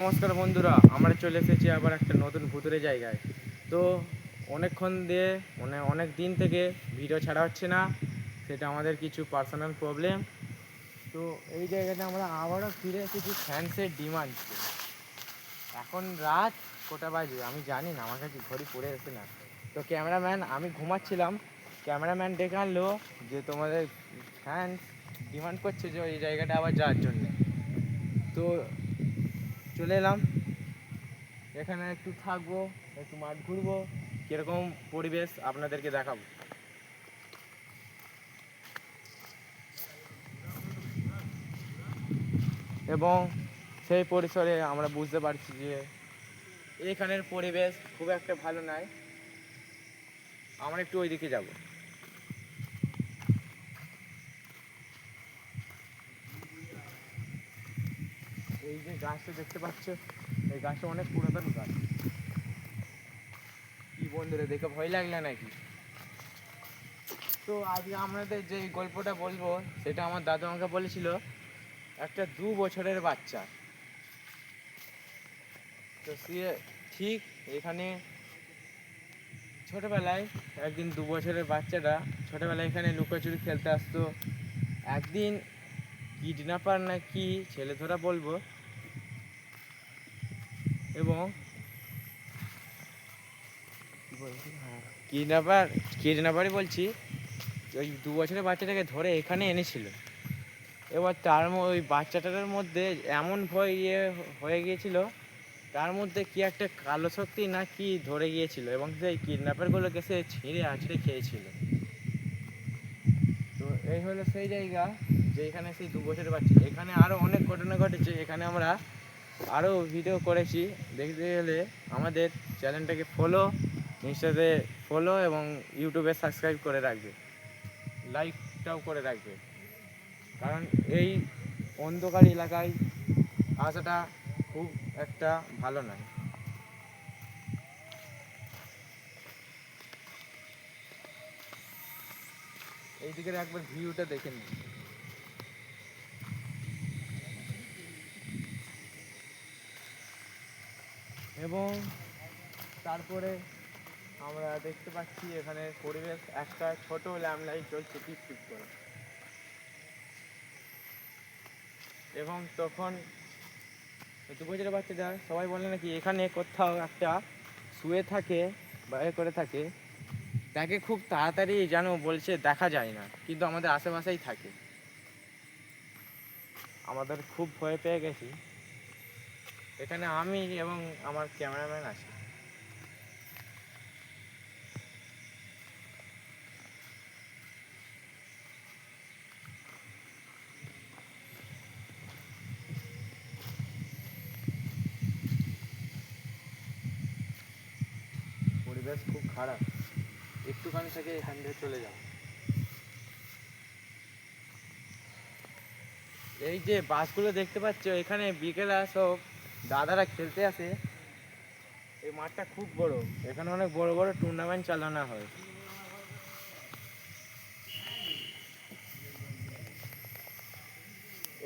নমস্কার বন্ধুরা, আমরা চলে এসেছি আবার একটা নতুন ভুতুরে জায়গায়। তো অনেকক্ষণ দিয়ে অনেক দিন থেকে ভিডিও ছাড়া হচ্ছে না, সেটা আমাদের কিছু পার্সোনাল প্রবলেম। তো এই জায়গাটা আমরা আবারও ফিরে এসেছি ফ্যান্সের ডিমান্ড। এখন রাত কটা বাজে আমি জানি না, আমার কাছে ঘড়ি পড়ে এসে না। তো ক্যামেরাম্যান, আমি ঘুমাচ্ছিলাম, ক্যামেরাম্যান ডেকে আনলো যে তোমাদের ফ্যান্স ডিমান্ড করছে যে এই জায়গাটা আবার যাওয়ার জন্যে। তো চলে এলাম, এখানে একটু থাকবো, একটু মাঠ ঘুরবো, কীরকম পরিবেশ আপনাদেরকে দেখাবো। এবং সেই পরিসরে আমরা বুঝতে পারছি যে এখানের পরিবেশ খুব একটা ভালো নয়। আমরা একটু ওই দিকে যাব। এই যে গাছটা দেখতে পাচ্ছ, এই গাছটা অনেক পুরাতন গাছ। কি বন্ধুরা, দেখে ভয় লাগলে নাকি? তো আজকে আমাদের যে গল্পটা বলবো সেটা আমার দাদু আমাকে বলেছিল। একটা 2 বছরের বাচ্চা, তো সে ঠিক এখানে ছোটোবেলায় একদিন 2 বছরের বাচ্চাটা ছোটোবেলায় এখানে লুকোচুরি খেলতে আসতো। একদিন কিডন্যাপার না কি ছেলে ধরা বলবো, এবং কিডন্যাপারই বলছি, ওই 2 বছরের বাচ্চাটাকে ধরে এখানে এনেছিল। এবার ওই বাচ্চাটার মধ্যে এমন ভয় হয়ে গিয়েছিল, তার মধ্যে কি একটা কালো শক্তি না কি ধরে গিয়েছিল, এবং সেই কিডন্যাপারগুলোকে সে ছিঁড়ে আছড়ে খেয়েছিল। তো এই হলো সেই জায়গা, যে এখানে সেই 2 বছরের বাচ্চা। এখানে আরও অনেক ঘটনা ঘটেছে, এখানে আমরা আরও ভিডিও করেছি। দেখতে গেলে আমাদের চ্যানেলটাকে ইনস্টাতে ফলো এবং ইউটিউবে সাবস্ক্রাইব করে রাখবে, লাইকটাও করে রাখবে, কারণ এই অন্ধকার এলাকায় আসাটা খুব একটা ভালো নয়। এই দিকের একবার ভিউটা দেখে নিন। এবং তারপরে আমরা দেখতে পাচ্ছি এখানে পরিবেশ, একটা ছোট ল্যাম্প লাইট জ্বলছে টিপ করে। এবং তখন 2 বছরের বাচ্চাটা সবাই বলে নাকি এখানে কোথাও একটা শুয়ে থাকে বা করে থাকে, তাকে খুব তাড়াতাড়ি যেন বলছে দেখা যায় না, কিন্তু আমাদের আশেপাশেই থাকে। আমাদের খুব ভয় পেয়ে গেছি। এখানে আমি এবং আমার ক্যামেরাম্যান আছি। পরিবেশ খুব খারাপ, একটুখানি থেকে এখান থেকে চলে যাও। এই যে বাসগুলো দেখতে পাচ্ছ, এখানে বিকেলে সব দাদারা খেলতে আসে। এই মাঠটা খুব বড়, এখানে অনেক বড় বড় টুর্নামেন্ট চালানো হয়।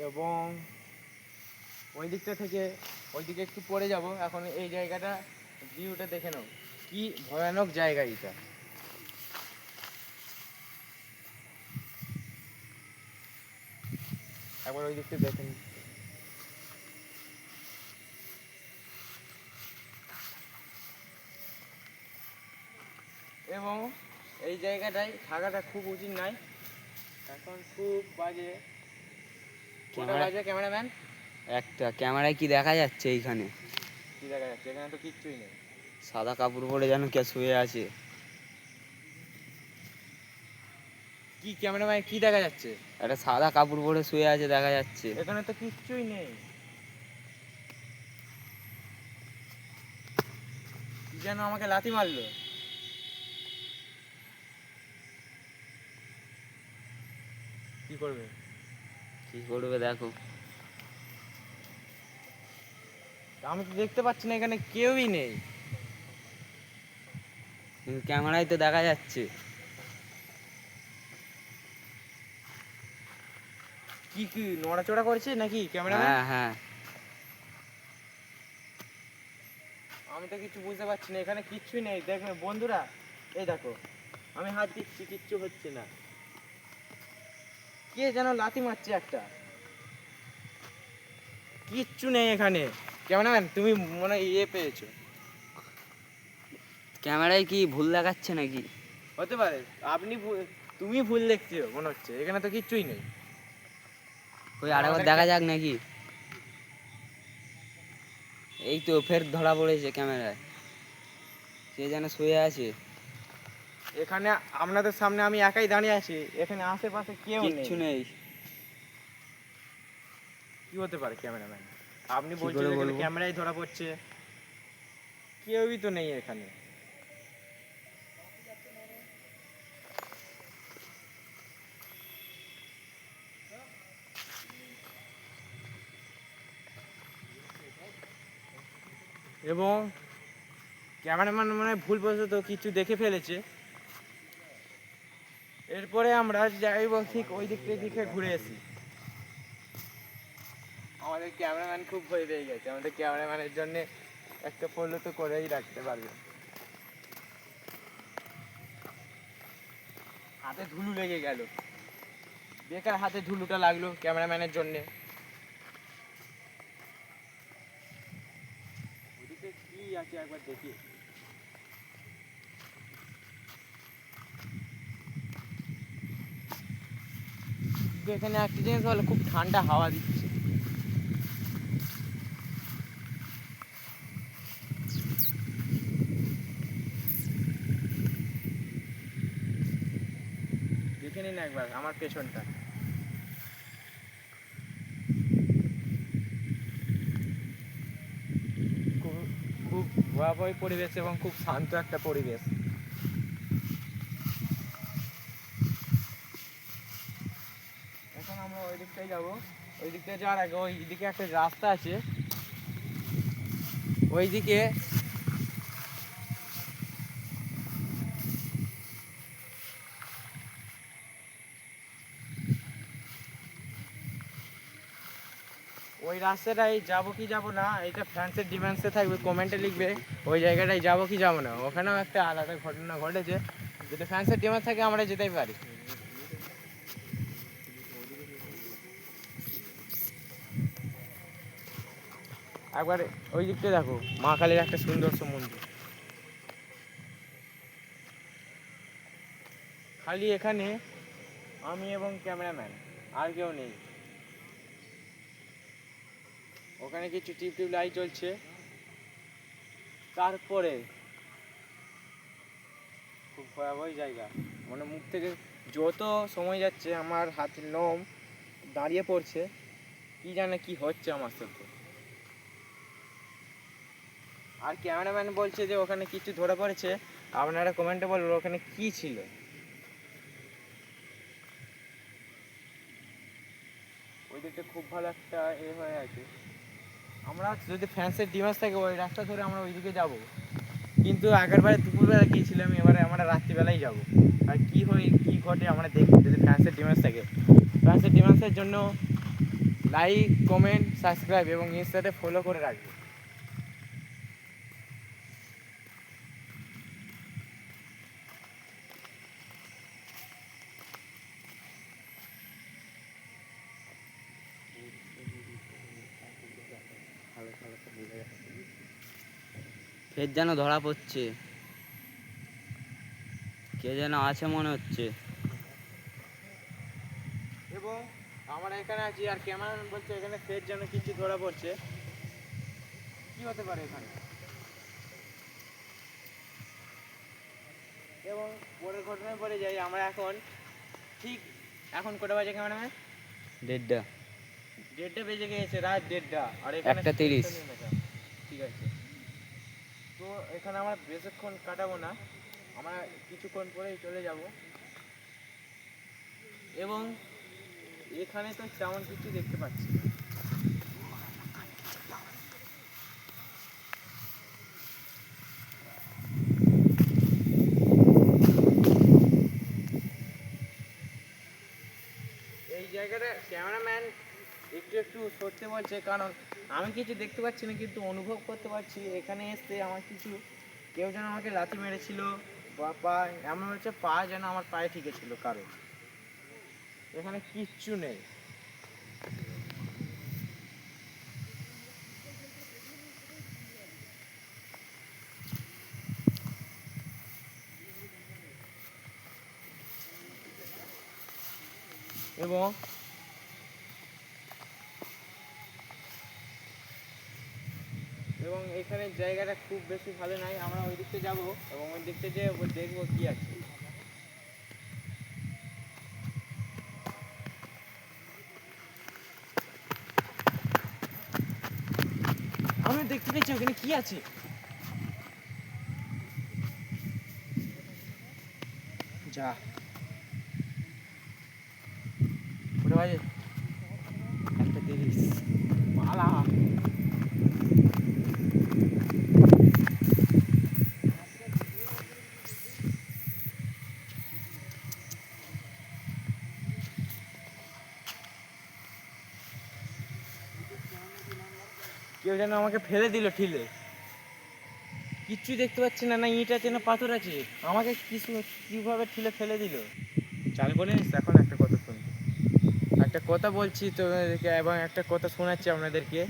এবং ওই দিকটা থেকে ওই দিকে একটু পরে যাব। এখন এই জায়গাটা ভিউটা দেখে নাও, কি ভয়ানক জায়গা এটা। একবার ওই দিকটা দেখেন। এবং এই জায়গাটায় থাকাটা খুব উচিত নয়। এখন খুব বাজে, কটা বাজে ক্যামেরাম্যান? একটা ক্যামেরায় কি দেখা যাচ্ছে এইখানে? কি দেখা যাচ্ছে? এখানে তো কিচ্ছুই নেই। সাদা কাপড় পরে যেন কে শুয়ে আছে। কি ক্যামেরাম্যান, কি দেখা যাচ্ছে? একটা সাদা কাপড় পরে শুয়ে আছে দেখা যাচ্ছে। এখানে তো কিচ্ছুই নেই। কি যেন আমাকে লাথি মারলো। কি করবে? কি করবে দেখো। আমি তো দেখতে পাচ্ছি না, এখানে কেউই নেই। কিন্তু ক্যামেরায় তো দেখা যাচ্ছে। কি কি নড়াচড়া করছে নাকি ক্যামেরাম্যান? হ্যাঁ হ্যাঁ। আমি তো কিছু বুঝতে পারছি না, এখানে কিচ্ছুই নেই। দেখবে বন্ধুরা, এই দেখো আমি হাত দিচ্ছি, কিচ্ছু হচ্ছে না। কে যেন লাথি মারছে একটা, কিচ্ছু নেই এখানে। ক্যামেরাম্যান তুমি মনে হয় পেয়েছো। ক্যামেরায় কি ভুল দেখাচ্ছে নাকি? হতে পারে, তুমি ভুল দেখছো মনে হচ্ছে, এখানে তো কিচ্ছুই নেই। ওই আরেকবার দেখা যাক নাকি। এই তো ফের ধরা পড়েছে ক্যামেরায়, কে যেন শুয়ে আছে। এখানে আপনাদের সামনে আমি একাই দাঁড়িয়ে আছি, এখানে আশেপাশে কেউ নেই। কিচ্ছু নেই। কি হতে পারে ক্যামেরাম্যান? আপনি কি বলছেন করে এখানে বলবো? ক্যামেরায় ধরা পড়ছে, কেউই তো নেই এখানে। এবং ক্যামেরাম্যান মানে ভুলবশত কিছু দেখে ফেলেছে। এরপরে আমরা যাইব ঠিক ওই দিকে ঘুরে এসি। আমাদের ক্যামেরাম্যান খুব ভয় পেয়ে গেছে, আমাদের ক্যামেরাম্যানের জন্য একটা ফলো তো করেই রাখতে পারবে। হাতে ধুলো লেগে গেল, বেকার হাতে ধুলোটা লাগলো ক্যামেরাম্যানের জন্যে। ওদিকে কি আছে একবার দেখি। কিন্তু এখানে একটা জিনিস হলো, খুব ঠান্ডা হাওয়া দিচ্ছে। দেখে নিন একবার আমার পেছনটা। খুব খুব ভয়াবহ পরিবেশ এবং খুব শান্ত একটা পরিবেশ। এখন আমরা ওই দিকটাই যাবো। ওই দিকটা যাওয়ার আগে ওই দিকে একটা রাস্তা আছে, ওই দিকে ওই রাস্তাটাই যাবো কি যাবো না, এটা ফ্যান্সের ডিমান্ডসে থাকবে, কমেন্টে লিখবে ওই জায়গাটায় যাবো কি যাবো না। ওখানেও একটা আলাদা ঘটনা ঘটেছে, যদি ফ্যান্সের ডিমান্ড থাকে আমরা যেতেই পারি। একবার ওই দিকটা দেখো, মা কালীর একটা সুন্দর মন্দির। খালি এখানে আমি এবং ক্যামেরাম্যান, আর কেউ নেই। ওখানে কিছু টিপ লাইট জ্বলছে। তারপরে খুব ভয়াবহ জায়গা, মানে মুখ থেকে যত সময় যাচ্ছে আমার হাতের লোম দাঁড়িয়ে পড়ছে, কি জানে কি হচ্ছে আমার সাথে। আর ক্যামেরাম্যান বলছে যে ওখানে কিছু ধরা পড়েছে, আপনারা কমেন্টে বলুন ওখানে কি ছিল। ওই দিকটা খুব ভালো একটা হয়ে আছে। আমরা যদি ফ্যান্সের ডিমান্ড থাকে ওই রাস্তা ধরে আমরা ওইদিকে যাব, কিন্তু আগেরবারে দুপুরবেলা গিয়েছিলাম, এবারে আমরা রাত্রিবেলাই যাব। আর কি ঘটে আমরা দেখি, যদি ফ্যান্সের ডিমান্ড থাকে। ফ্যান্সের ডিমান্ডসের জন্য লাইক, কমেন্ট, সাবস্ক্রাইব এবং ইনস্টাতে ফলো করে রাখবে। ফের যেন ধরা পড়ছে, কে যেন আছে মনে হচ্ছে। এবং আমরা এখানে আছি আর ক্যামেরাম্যান বলছে এখানে ফের যেন কিছু ধরা পড়ছে, কি হতে পারে এখানে। এবং পরের ঘটনায় পরে যাই আমরা। ঠিক এখন কটা বাজে ক্যামেরাম্যান? 1:30। 1:30 বেজে গিয়েছে, রাত 1:30। আর এখানে 1:30। ঠিক আছে, তো এখানে আমরা বেশিক্ষণ কাটাবো না, আমরা কিছুক্ষণ পরেই চলে যাব। এবং এখানে তো তেমন কিছু দেখতে পাচ্ছি না। এই জায়গাটা ক্যামেরাম্যান একটু সরতে বলছে, কারণ আমি কিছু দেখতে পাচ্ছি না, কিন্তু অনুভব করতে পারছি এখানে এসে আমার কিছু কেউ যেন আমাকে লাথি মেরেছিল বা পা, এমন হচ্ছে পা যেন আমার পায়ে ঠেকেছিল কারো। এখানে কিচ্ছু নেই। এবং এবং এখানে জায়গাটা খুব বেশি ভালো নাই। আমরা ওই দিকতে যাব এবং ওই দিকতে যেয়ে দেখবো কি আছে। আমি দেখতে পেয়েছি ওখানে কি আছে। যা ওটা বাজে 1:30। পালা। কেউ যেন আমাকে ফেলে দিল ঠিলে। কিচ্ছুই দেখতে পাচ্ছি না, না ইট আছে না পাথর আছে। আমাকে কিছু কিভাবে ঠিলে ফেলে দিল। চাল করে নিস। এখন একটা কথা শুন, একটা কথা বলছি তোমাদেরকে এবং একটা কথা শোনাচ্ছি আপনাদেরকে।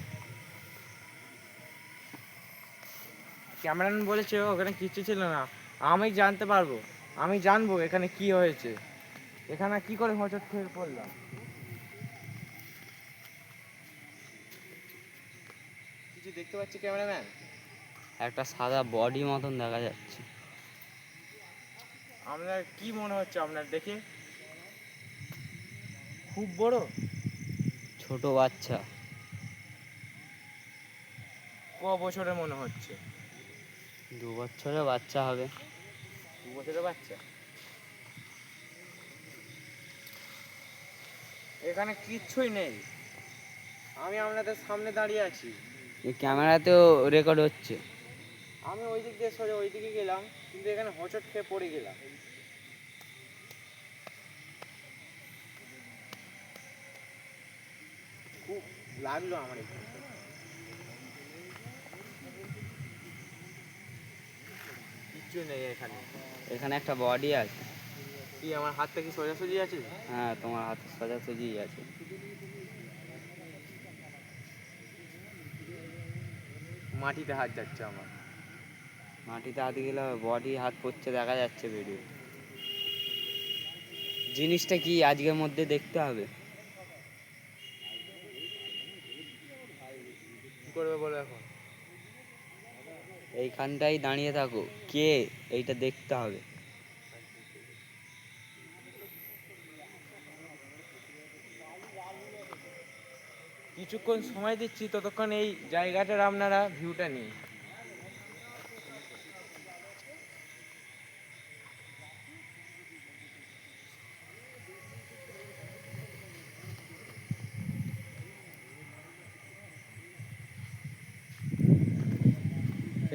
ক্যামেরাম্যান বলেছে ওখানে কিচ্ছু ছিল না। আমি জানতে পারবো, আমি জানবো এখানে কি হয়েছে। এখানে কি করে হোঁচট খেয়ে পড়লাম। কিছু দেখতে পাচ্ছি ক্যামেরাম্যান? একটা সাদা বডি মতন দেখা যাচ্ছে। আপনার কি মনে হচ্ছে আপনার দেখে? খুব বড়? ছোট বাচ্চা। ক বছরের মনে হচ্ছে? 2 বছরের বাচ্চা হবে। 2 বছরের বাচ্চা? এখানে কিচ্ছুই নেই। আমি আপনাদের সামনে দাঁড়িয়ে আছি। এই ক্যামেরাতেও রেকর্ড হচ্ছে। আমি ওই দিক দিয়ে সরে ওই দিকে গেলাম, কিন্তু এখানে হোঁচট খেয়ে পড়ে গেলাম। খুব লাগলো আমার এখানে। কিচ্ছু নেই এখানে। এখানে একটা বডি আছে। কি আমার হাতটা কি সোজাসুজি আছে? হ্যাঁ, তোমার হাতে সোজাসুজি আছে। মাটিতে হাত যাচ্ছে আমার। মাটিতে হাত গেলে বডি হাত পড়ছে দেখা যাচ্ছে ভিডিও। জিনিসটা কি আজকের মধ্যে দেখতে হবে। কি করবে বলো এখন? এইখানটাই দাঁড়িয়ে থাকো, কে এইটা দেখতে হবে। কিছুক্ষণ সময় দিচ্ছি, ততক্ষণ এই জায়গাটার আপনারা ভিউটা নিন।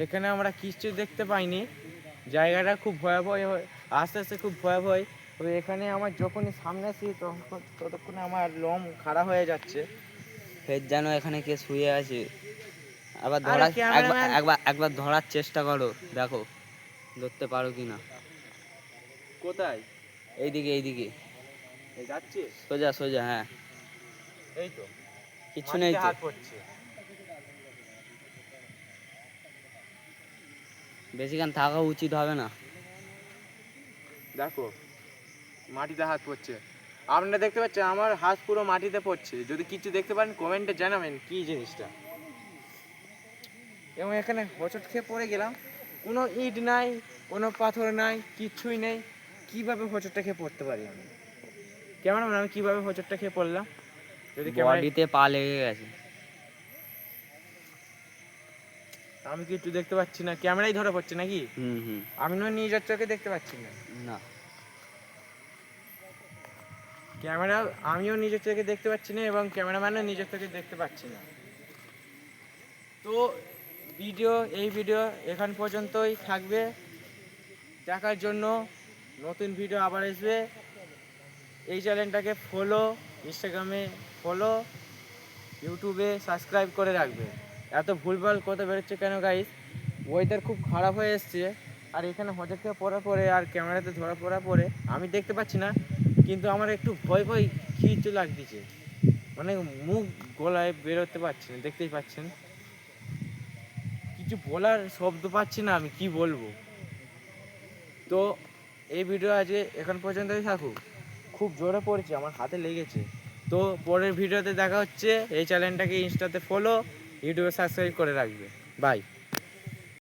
এখানে আমরা কিচ্ছু দেখতে পাইনি। জায়গাটা খুব ভয়াবহ, আস্তে আস্তে খুব ভয়াবহ। তবে এখানে আমার যখনই সামনে আসি ততক্ষণে আমার লোম খাড়া হয়ে যাচ্ছে। ফের যেন এখানে কে শুয়ে আছে। আবার আরে ধরার একবার ক্যামেরাম্যান! একবার একবার ধরার চেষ্টা করো, দেখো ধরতে পারো কিনা। কোথায়? এইদিকে এইদিকে, এই যাচ্ছে। সোজা সোজা, হ্যাঁ। এই তো কিচ্ছু নেই মাটিতে তো। হাত পড়ছে। বেশিক্ষণ থাকা উচিত হবে না। দেখো মাটিতে হাত পড়ছে। আপনারা দেখতে পাচ্ছেন আমার হাত পুরো মাটিতে পড়ছে। যদি কিছু দেখতে পারেন কমেন্টে জানাবেন কি জিনিসটা। এবং এখানে হোঁচট খেয়ে পড়ে গেলাম। কোনো ইট নাই, কোনো পাথর নাই, কিচ্ছুই নেই। কিভাবে হোঁচটটা খেয়ে পড়তে পারি আমি? কেমন আমি কিভাবে হোঁচটটা খেয়ে পড়লাম? যদি ক্যামেরায় বডিতে পা লেগে গেছে। আমি কিছু দেখতে পাচ্ছি না, ক্যামেরাই ধরা পড়ছে নাকি? হুম হুম। আমি নয় নিজের চোখে দেখতে পাচ্ছি না। না। ক্যামেরা আমিও নিজের চোখে দেখতে পাচ্ছি না এবং ক্যামেরাম্যানও নিজের চোখে দেখতে পাচ্ছি না। তো এই ভিডিও এখান পর্যন্তই থাকবে। দেখার জন্য নতুন ভিডিও আবার আসবে। এই চ্যানেলটাকে ফলো, ইনস্টাগ্রামে ফলো ইউটিউবে সাবস্ক্রাইব করে রাখবে। এত ভুলভাল কথা বেরোচ্ছে কেন গাইস? ওয়েদার খুব খারাপ হয়ে এসছে, আর এখানে হঠাৎ করে পড়ার পরে আর ক্যামেরাতে ধরা পড়ার পরে আমি দেখতে পাচ্ছি না, কিন্তু আমার একটু ভয় ভয় খিচু লাগতেছে, মানে মুখ গলায় বেরোতে পারছি না, দেখতেই পাচ্ছেন। কিছু বলার শব্দ পাচ্ছি না, আমি কি বলবো। তো এই ভিডিও আজকে এখন পর্যন্তই থাকুক। খুব জোরে পড়েছে, আমার হাতে লেগেছে। তো পরের ভিডিওতে দেখা হচ্ছে। এই চ্যানেলটাকে ইনস্টাতে ফলো, ইউটিউবে সাবস্ক্রাইব করে রাখবে। বাই।